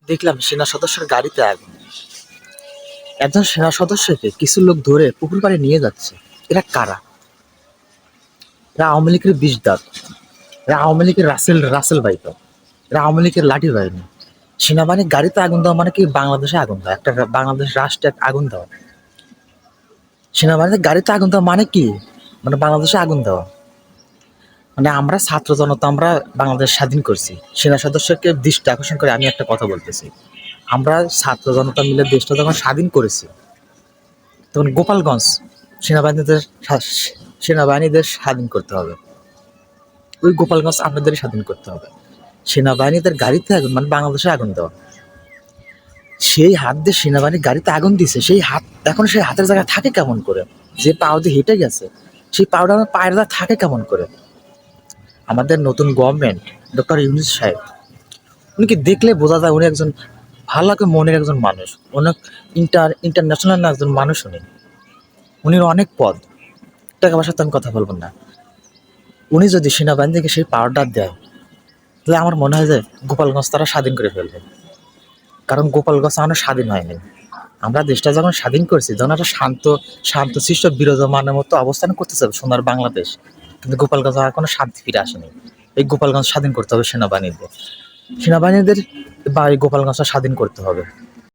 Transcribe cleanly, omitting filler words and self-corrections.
দেখলাম সেনা সদস্যের গাড়িতে আগুন। একজন সেনা সদস্যকে কিছু লোক ধরে পুকুর পাড়ে নিয়ে যাচ্ছে। এরা কারা? এরা আওয়ামী লীগের বিষ দাঁত, এরা আওয়ামী লীগের রাসেল রাসেল ভাইপো, এরা আওয়ামী লীগের লাঠি বাহিনী। সেনাবাহিনীর গাড়িতে আগুন দেওয়া মানে কি বাংলাদেশে আগুন দেওয়া, একটা বাংলাদেশ রাষ্ট্রে আগুন দেওয়া। সেনাবাহিনীর গাড়িতে আগুন দেওয়া মানে কি? মানে বাংলাদেশে আগুন দেওয়া। মানে আমরা ছাত্র জনতা, আমরা বাংলাদেশ স্বাধীন করছি। সেনা সদস্যকে দৃষ্টি আকর্ষণ করে আমি একটা কথা বলতেছি, আমরা ছাত্র জনতা মিলে দেশটা যখন স্বাধীন করেছি, তখন গোপালগঞ্জ সেনাবাহিনীদের সেনাবাহিনীদের স্বাধীন করতে হবে। ওই গোপালগঞ্জ আপনাদেরই স্বাধীন করতে হবে। সেনাবাহিনীদের গাড়িতে আগুন মানে বাংলাদেশে আগুন দেওয়া। সেই হাত দিয়ে সেনাবাহিনীর গাড়িতে আগুন দিছে, সেই হাত এখন সেই হাতের জায়গায় থাকে কেমন করে? যে পাও দিয়ে হেঁটে গেছে, সেই পাওটা আমার পায়ের জায়গায় থাকে কেমন করে? আমাদের নতুন গভর্নমেন্ট ডক্টর ইউনূস সাহেব, উনি কি দেখলে বোঝা যায় উনি একজন ভালো লাগে মনের একজন মানুষ, অনেক ইন্টারন্যাশনাল একজন মানুষ। উনি অনেক পদ, টাকা পয়সার তো আমি কথা বলবো না। উনি যদি সেনাবাহিনীকে সেই পাওয়ারটা দেয়, তাহলে আমার মনে হয় যে গোপালগঞ্জ তারা স্বাধীন করে ফেলবে। কারণ গোপালগঞ্জ এখনো স্বাধীন হয়নি। আমরা দেশটা যখন স্বাধীন করছি, যখন একটা শান্তশিষ্ট বিরাজমানের মতো অবস্থান করতেছে সোনার বাংলাদেশ, কিন্তু গোপালগঞ্জ আর কোনো শান্তি ফিরে আসেনি। এই গোপালগঞ্জ স্বাধীন করতে হবে সেনাবাহিনীদের, সেনাবাহিনীদের বা এই গোপালগঞ্জটা স্বাধীন করতে হবে।